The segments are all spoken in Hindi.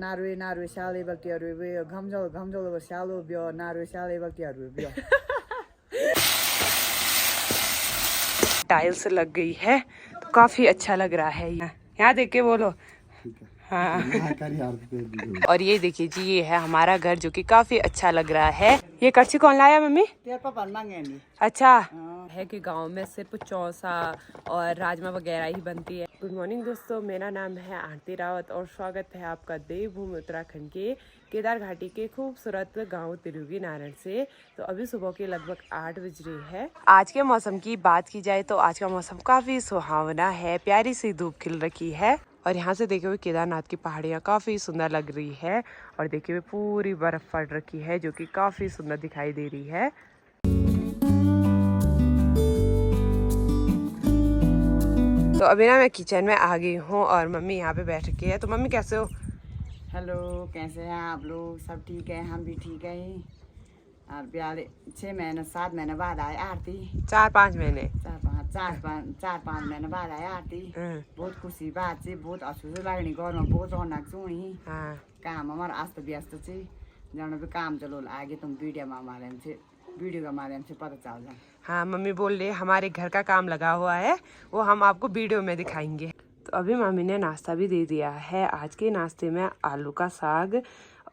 नारुए साले बल्टिहरू घमजल सालो बियो नारुए साले बल्टिहरू बियो। टाइल्स लग गई है तो काफी अच्छा लग रहा है। यहाँ देख के बोलो। हाँ। और ये देखिए जी, ये है हमारा घर जो कि काफी अच्छा लग रहा है। ये कच्ची कौन लाया मम्मी? अच्छा है कि गांव में सिर्फ चौसा और राजमा वगैरह ही बनती है। गुड मॉर्निंग दोस्तों, मेरा नाम है आरती रावत और स्वागत है आपका देवभूमि उत्तराखंड के केदार घाटी के खूबसूरत गांव तिरुगी नारायण से। तो अभी सुबह के लगभग 8 बज रही है। आज के मौसम की बात की जाए तो आज का मौसम काफी सुहावना है, प्यारी सी धूप खिल रखी है और यहाँ से देखे हुए केदारनाथ की पहाड़ियाँ काफी सुंदर लग रही है और देखे हुए पूरी बर्फ पड़ रखी है जो कि काफी सुंदर दिखाई दे रही है। तो अभी ना मैं किचन में आ गई हूँ और मम्मी यहाँ पे बैठ रखी है। तो मम्मी कैसे हो? हेलो, कैसे हैं आप लोग? सब ठीक है, हम भी ठीक है। और प्यारे 6 महीने 7 महीने बाद आए आरती। 4-5 महीने 4-5 महीने बाद आए आरती। बहुत खुशी बात से बहुत असुविधा लगनी घर में बहुत रौनक छुई। काम हमारा अस्त व्यस्त से जन भी काम चलो आगे तुम वीडियो के माध्यम से पता चल जाए। हाँ, मम्मी बोल रही है हमारे घर का काम लगा हुआ है, वो हम आपको वीडियो में दिखाएंगे। तो अभी मम्मी ने नाश्ता भी दे दिया है। आज के नाश्ते में आलू का साग,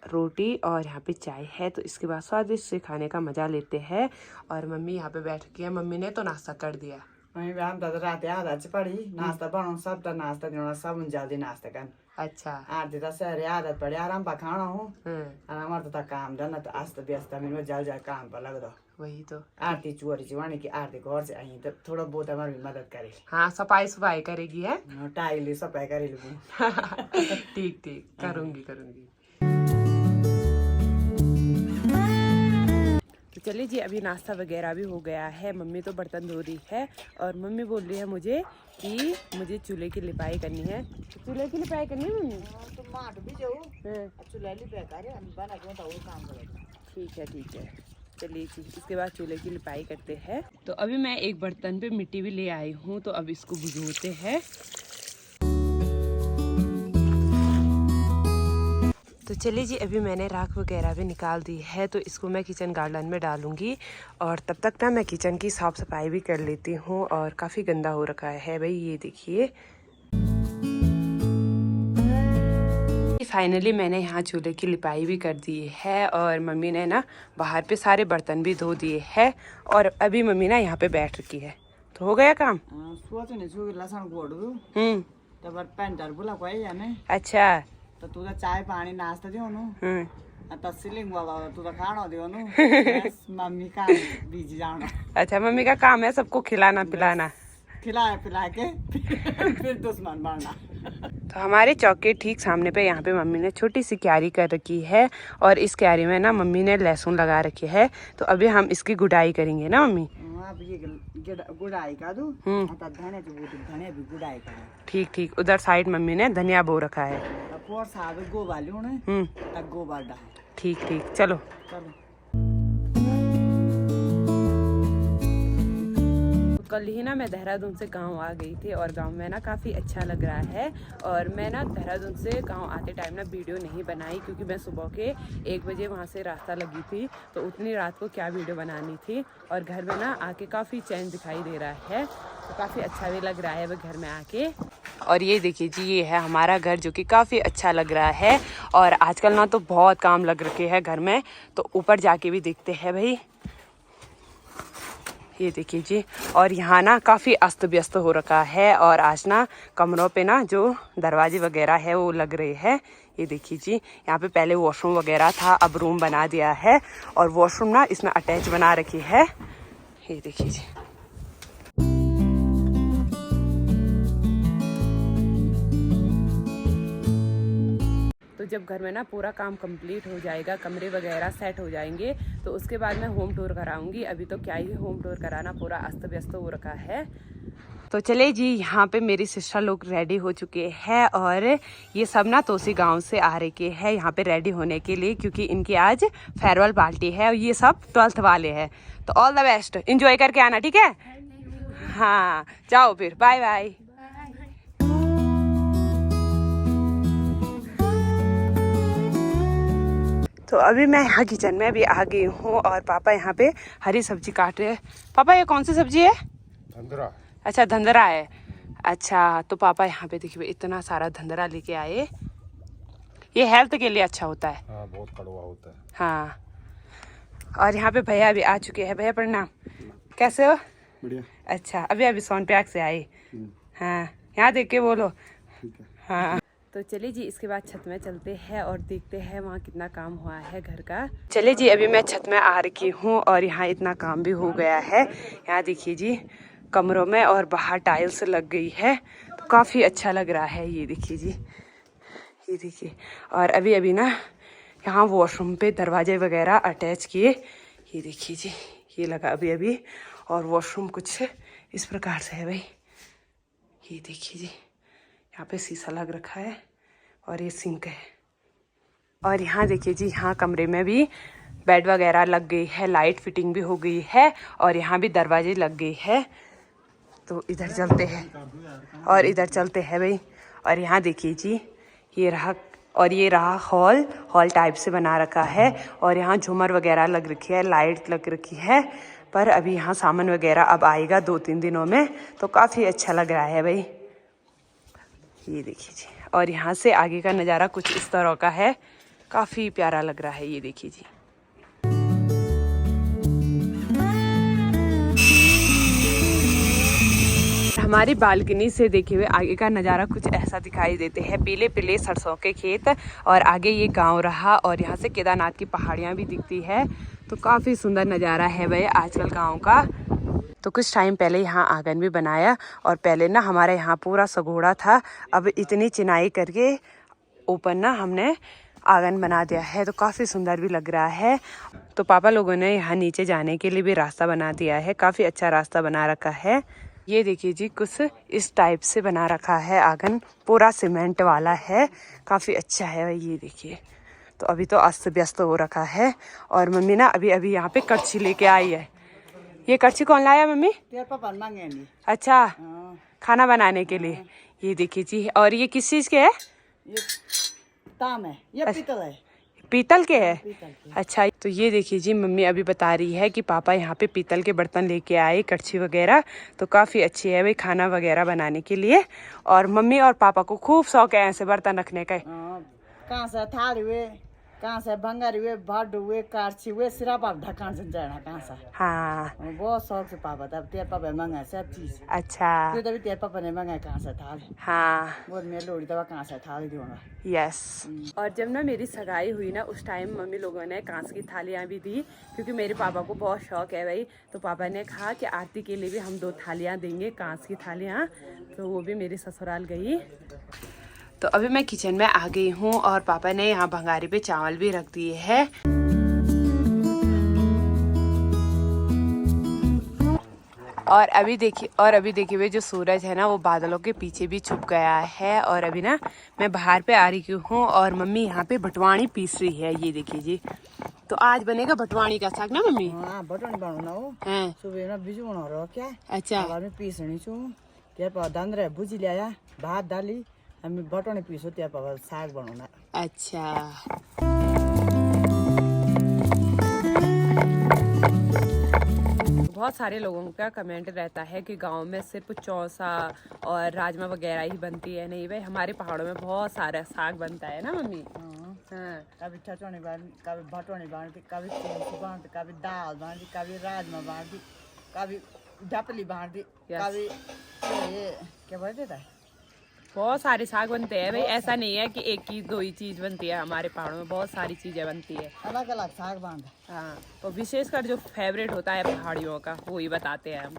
रोटी और यहाँ पे चाय है। तो इसके बाद स्वादिष्ट से खाने का मजा लेते हैं। और मम्मी यहाँ पे बैठ के, मम्मी ने तो नाश्ता कर दिया। हम तो रात आधा से पड़ी नाश्ता बनाऊँ सब तो नाश्ता देना सब जल्दी नाश्ता कर। अच्छा, आरती तो सारे आदत पड़ी आराम पर खाना हूँ और हमारा तो काम धंधा तो अस्त व्यस्त में जल काम पर लग दो। वही तो आरती चोरी चिवानी की आरती घर से आई तो थोड़ा बहुत हमारी भी मदद करे। हाँ, सफाई करेगी है। टाइल सफाई करे। ठीक करूँगी। तो चलिए जी, अभी नाश्ता वगैरह भी हो गया है। मम्मी तो बर्तन धो रही है और मम्मी बोल रही है मुझे कि मुझे चूल्हे की लिपाई करनी है। तो चूल्हे की लिपाई करनी है मम्मी? तो माट भी जाओ चूल्हे लिपाई करे हम बना के तो वो काम करेगा। ठीक है, चलिए जी, इसके बाद चूल्हे की लिपाई करते हैं। तो अभी मैं एक बर्तन पे मिट्टी भी ले आई हूँ, तो अब इसको भिगोते हैं। तो चलिए जी, अभी मैंने राख वगैरह भी निकाल दी है, तो इसको मैं किचन गार्डन में डालूंगी और तब तक ना मैं किचन की साफ सफाई भी कर लेती हूँ। और काफ़ी गंदा हो रखा है भाई, ये देखिए। फाइनली मैंने यहाँ चूल्हे की लिपाई भी कर दी है और मम्मी ने ना बाहर पे सारे बर्तन भी धो दिए हैं और अभी मम्मी ना यहाँ पे बैठ रखी है। तो हो गया काम? अच्छा, तो तुझा चाय पानी नाश्ता दियो तो सिलिंग वाला तुझा खाना दियो मम्मी का बिजी जाना। अच्छा, मम्मी का काम है सबको खिलाना पिलाना, पिला के फिर दुश्मन बनना। तो हमारे चौक के ठीक सामने पे यहाँ पे मम्मी ने छोटी सी क्यारी कर रखी है और इस क्यारी में ना मम्मी ने लहसुन लगा रखी है। तो अभी हम इसकी गुड़ाई करेंगे ना मम्मी? अब ये गुड़ाई का दो धनिया भी गुड़ाई का। ठीक, उधर साइड मम्मी ने धनिया बो रखा है। गोबर गोबर डाल। ठीक, चलो। कल ही ना मैं देहरादून से गांव आ गई थी और गांव में ना काफ़ी अच्छा लग रहा है। और मैं ना देहरादून से गांव आते टाइम ना वीडियो नहीं बनाई क्योंकि मैं सुबह के 1 बजे वहां से रास्ता लगी थी, तो उतनी रात को क्या वीडियो बनानी थी। और घर में ना आके काफ़ी चैन दिखाई दे रहा है, तो काफ़ी अच्छा भी लग रहा है वह घर में आके। और ये देखिए जी, ये है हमारा घर जो कि काफ़ी अच्छा लग रहा है। और आजकल ना तो बहुत काम लग रखे हैं घर में, तो ऊपर जाके भी देखते हैं भाई। ये देखिए जी, और यहाँ ना काफ़ी अस्त व्यस्त हो रखा है और आज ना कमरों पे ना जो दरवाजे वगैरह है वो लग रहे हैं। ये देखिए जी, यहाँ पे पहले वॉशरूम वगैरह था, अब रूम बना दिया है और वॉशरूम ना इसमें अटैच बना रखी है। ये देखिए जी। तो जब घर में ना पूरा काम कंप्लीट हो जाएगा, कमरे वगैरह सेट हो जाएंगे, तो उसके बाद मैं होम टूर कराऊंगी। अभी तो क्या ही होम टूर कराना, पूरा अस्त व्यस्त हो रखा है। तो चले जी, यहाँ पे मेरी सिस्टर लोग रेडी हो चुके हैं और ये सब ना तोसी गांव से आ रखे हैं यहाँ पे रेडी होने के लिए, क्योंकि इनकी आज फेयरवेल पार्टी है और ये सब 12th वाले हैं। तो ऑल द बेस्ट, एंजॉय करके आना, ठीक है? हाँ, जाओ फिर, बाय बाय। तो अभी मैं यहाँ किचन में भी आ गई हूँ और पापा यहाँ पे हरी सब्जी काट रहे हैं। पापा ये कौन सी सब्जी है? धंधरा। अच्छा धंधरा है। अच्छा तो पापा यहाँ पे देखिए इतना सारा धंधरा लेके आए। ये हेल्थ के लिए अच्छा होता है। हाँ बहुत कड़वा होता है। हाँ और यहाँ पे भैया भी आ चुके हैं। भैया प्रणाम, कैसे हो? बढ़िया। अच्छा अभी अभी सोनप्रयाग से आए। हाँ यहाँ देख के बोलो। हाँ तो चलिए जी इसके बाद छत में चलते हैं और देखते हैं वहाँ कितना काम हुआ है घर का। चलिए जी अभी मैं छत में आ रखी हूँ और यहाँ इतना काम भी हो गया है। यहाँ देखिए जी कमरों में और बाहर टाइल्स लग गई है तो काफ़ी अच्छा लग रहा है। ये देखिए जी, ये देखिए। और अभी अभी ना यहाँ वॉशरूम पे दरवाजे वगैरह अटैच किए। ये देखिए जी ये लगा अभी अभी। और वॉशरूम कुछ इस प्रकार से है भाई। ये देखिए जी यहाँ पे शीशा लग रखा है और ये सिंक है। और यहाँ देखिए जी यहाँ कमरे में भी बेड वगैरह लग गई है, लाइट फिटिंग भी हो गई है और यहाँ भी दरवाजे लग गई है। तो इधर चलते हैं और इधर चलते हैं भाई। और यहाँ देखिए जी ये रहा, और ये रहा हॉल टाइप से बना रखा है। और यहाँ झूमर वगैरह लग रखी है, लाइट लग रखी है। पर अभी यहाँ सामान वगैरह अब आएगा 2-3 दिनों में तो काफ़ी अच्छा लग रहा है भाई। ये देखिए जी। और यहाँ से आगे का नज़ारा कुछ इस तरह का है, काफ़ी प्यारा लग रहा है। ये देखिए जी। हमारी बालकनी से देखे हुए आगे का नज़ारा कुछ ऐसा दिखाई देते हैं। पीले पीले सरसों के खेत और आगे ये गांव रहा और यहाँ से केदारनाथ की पहाड़ियाँ भी दिखती है। तो काफ़ी सुंदर नज़ारा है भाई आजकल गांव का। तो कुछ टाइम पहले यहाँ आंगन भी बनाया और पहले ना हमारे यहाँ पूरा सगोड़ा था। अब इतनी चिनाई करके ऊपर ना हमने आंगन बना दिया है तो काफ़ी सुंदर भी लग रहा है। तो पापा लोगों ने यहाँ नीचे जाने के लिए भी रास्ता बना दिया है, काफ़ी अच्छा रास्ता बना रखा है। ये देखिए जी कुछ इस टाइप से बना रखा है आंगन, पूरा सीमेंट वाला है, काफ़ी अच्छा है। ये देखिए तो अभी तो अस्त व्यस्त हो रखा है। और मम्मी ना अभी अभी यहाँ पे कड़छी लेके आई है। ये कड़छी कौन लाया मम्मी? पापा मांगे। अच्छा खाना बनाने के लिए। ये देखिए जी। और ये किस चीज़ के है? ये ताम है, ये पीतल है। पीतल के है? पीतल के। अच्छा तो ये देखिए जी मम्मी अभी बता रही है कि पापा यहाँ पे पीतल के बर्तन लेके आए, कड़छी वगैरह। तो काफ़ी अच्छी है भाई खाना वगैरह बनाने के लिए। और मम्मी और पापा को खूब शौक है ऐसे बर्तन रखने का। कहाँ से थाल हुए, कहाँ से भंगार हुए, भाट हुए, कारछी हुए, सिर्फ आप ढक्कन से जाना कहाँ से। हाँ बहुत शौक से पापा तब तेरे पापा मंगाए सब चीज। अच्छा तो तभी तेरे पापा ने मंगाए कहाँ से थाल। हाँ बहुत मेरे लोड़ी दवा कहाँ से थाल दूंगा। यस। और जब ना मेरी सगाई हुई ना उस टाइम मम्मी लोगों ने कांच की थालियाँ भी दी क्योंकि मेरे पापा को बहुत शौक है भाई। तो पापा ने कहा कि आरती के लिए भी हम 2 थालियाँ देंगे, कांच की थालियाँ। तो वो भी मेरी ससुराल गई। तो अभी मैं किचन में आ गई हूँ और पापा ने यहाँ भंगारी पे चावल भी रख दिए हैं। और अभी देखिए वे जो सूरज है ना वो बादलों के पीछे भी छुप गया है। और अभी ना मैं बाहर पे आ रही हूँ और मम्मी यहाँ पे भटवाणी पीस रही है। ये देखिए जी। तो आज बनेगा भटवाणी का साग ना मम्मी? हाँ भटवाणी बनाना हो। हाँ सुबह ना बिजू बना रहा क्या? अच्छा में पीसनी छू क्या पा दांद्रे भुजी लिया भात डाली हमें भटवाणी पीसो त्या पा साग बनाना। अच्छा बहुत सारे लोगों का कमेंट रहता है कि गांव में सिर्फ चौसा और राजमा वगैरह ही बनती है। नहीं भाई हमारे पहाड़ों में बहुत सारा साग बनता है ना मम्मी। हाँ कभी ठचवाणी बांधी, कभी भटवाणी बांधी, कभी बांधी, कभी दाल बांधी, कभी राजमा बांधी, कभी ढपली बांधी, कभी ये क्या बोलते थे बहुत सारे साग बनते हैं भाई। ऐसा नहीं है कि एक ही 2 ही चीज बनती है, हमारे पहाड़ों में बहुत सारी चीजें बनती है, अलग अलग साग बांध। हाँ तो विशेषकर जो फेवरेट होता है पहाड़ियों का वो ही बताते हैं हम।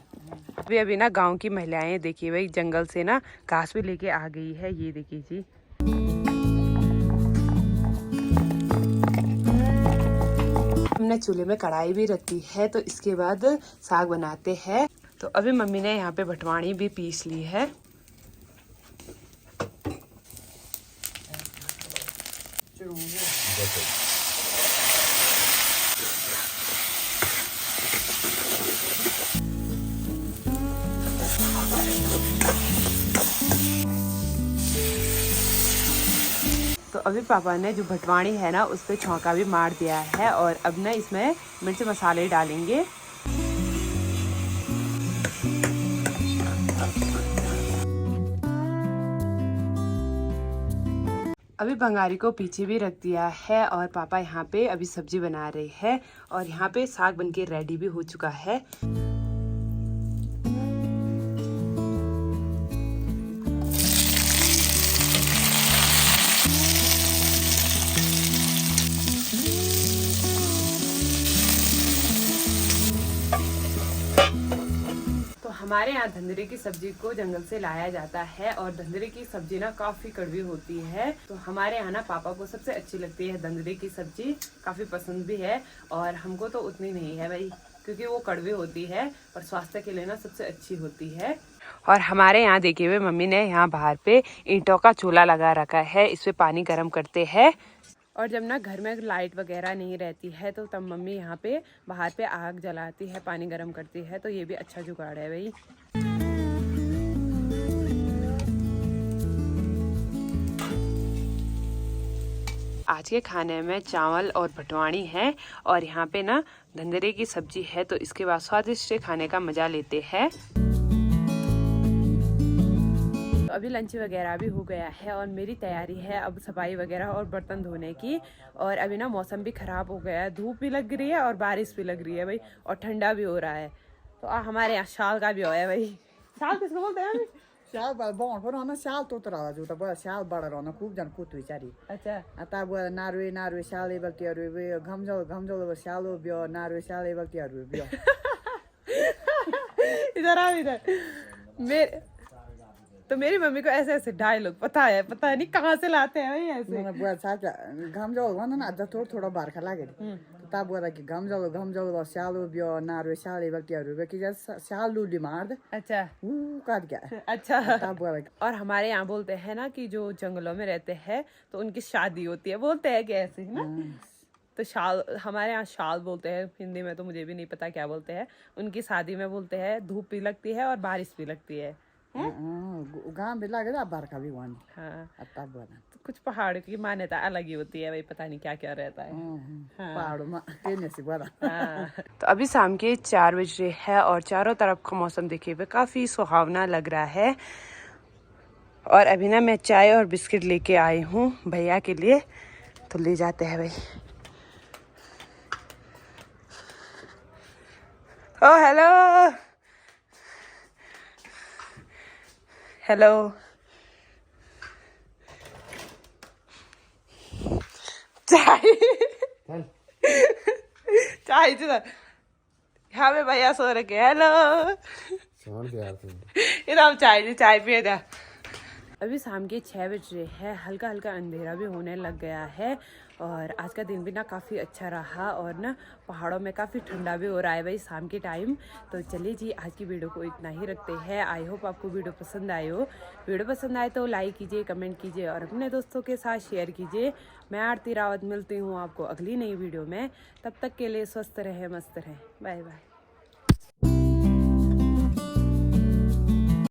अभी ना गांव की महिलाएं देखिए भाई जंगल से ना घास भी लेके आ गई है। ये देखिए जी। हमने चूल्हे में कढ़ाई भी रखी है तो इसके बाद साग बनाते हैं। तो अभी मम्मी ने यहाँ पे भटवाणी भी पीस ली है। तो अभी पापा ने जो भटवाणी है ना उस पर छौंका भी मार दिया है और अब ना इसमें मिर्च मसाले डालेंगे। अभी भंगारी को पीछे भी रख दिया है और पापा यहाँ पे अभी सब्जी बना रहे हैं और यहाँ पे साग बनके रेडी भी हो चुका है। हमारे यहाँ धंधरे की सब्जी को जंगल से लाया जाता है और धंधरे की सब्जी ना काफी कड़वी होती है। तो हमारे यहाँ ना पापा को सबसे अच्छी लगती है धंधरे की सब्जी, काफी पसंद भी है और हमको तो उतनी नहीं है भाई, क्योंकि वो कड़वी होती है और स्वास्थ्य के लिए ना सबसे अच्छी होती है। और हमारे यहाँ देखिए हुए मम्मी ने यहाँ बाहर पे ईंटों का चूल्हा लगा रखा है, इस पे पानी गर्म करते हैं। और जब ना घर में लाइट वगैरह नहीं रहती है तो तब मम्मी यहाँ पे बाहर पे आग जलाती है, पानी गर्म करती है। तो ये भी अच्छा जुगाड़ है भाई। आज के खाने में चावल और भटवाणी है और यहाँ पे ना धंधरे की सब्जी है, तो इसके बाद स्वादिष्ट खाने का मजा लेते हैं। तो अभी लंच वगैरह भी हो गया है और मेरी तैयारी है अब सफाई वगैरह और बर्तन धोने की। और अभी ना मौसम भी ख़राब हो गया है, धूप भी लग रही है और बारिश भी लग रही है भाई, और ठंडा भी हो रहा है। तो हमारे यहाँ शाल का भी हो है भाई। शाल किसको बोलते हैं? शाल बाण पर रहना शाल तो रहा जो तो शाल बड़ा रहना खूब जन कुत विचारी। अच्छा आता बुआ नारुए शाल एबल तियारु बे घमजल शालो बियो नारुए शाल एबल तियारु बियो। इधर आ इधर। तो मेरी मम्मी को ऐसे ऐसे डायलॉग पता है, पता नहीं कहाँ से लाते हैं भाई ऐसे। मैंने बुआ साचा घमजल भन न अझ थोड़ा बार्खा लागे ता बुआ कि घमजल शालो बियो नारुए शाल एबल तियारु बे कि शाल लूली मार दे। अच्छा काट गया। अच्छा ता बुआ। और हमारे यहाँ बोलते हैं ना कि जो जंगलों में रहते हैं तो उनकी शादी होती है, बोलते हैं कि ऐसे ही ना। तो शाल, हमारे यहाँ शाल बोलते हैं, हिंदी में तो मुझे भी नहीं पता क्या बोलते हैं। उनकी शादी में बोलते हैं धूप भी लगती है और बारिश भी लगती है। गाँव भी लगे बारका भी वहाँ। हाँ तो कुछ पहाड़ की मान्यता अलग ही होती है भाई, पता नहीं क्या क्या रहता है पहाड़ों में। हाँ। तो अभी शाम के 4 बज रहे हैं और चारों तरफ का मौसम देखिए हुए काफी सुहावना लग रहा है। और अभी ना मैं चाय और बिस्किट लेके आई हूँ भैया के लिए, तो ले जाते हैं भाई। ओ हेलो हेलो। चाय चाय यहाँ पे भैया सो रखे। हेलो इधर हम चाय पिए जा। अभी शाम के 6 बज रहे हैं, हल्का हल्का अंधेरा भी होने लग गया है और आज का दिन भी ना काफ़ी अच्छा रहा और ना पहाड़ों में काफ़ी ठंडा भी हो रहा है भाई शाम के टाइम। तो चलिए जी आज की वीडियो को इतना ही रखते हैं। आई होप आपको वीडियो पसंद आए हो। वीडियो पसंद आए तो लाइक कीजिए, कमेंट कीजिए और अपने दोस्तों के साथ शेयर कीजिए। मैं आरती रावत मिलती हूँ आपको अगली नई वीडियो में। तब तक के लिए स्वस्थ रहें, मस्त रहें। Bye bye.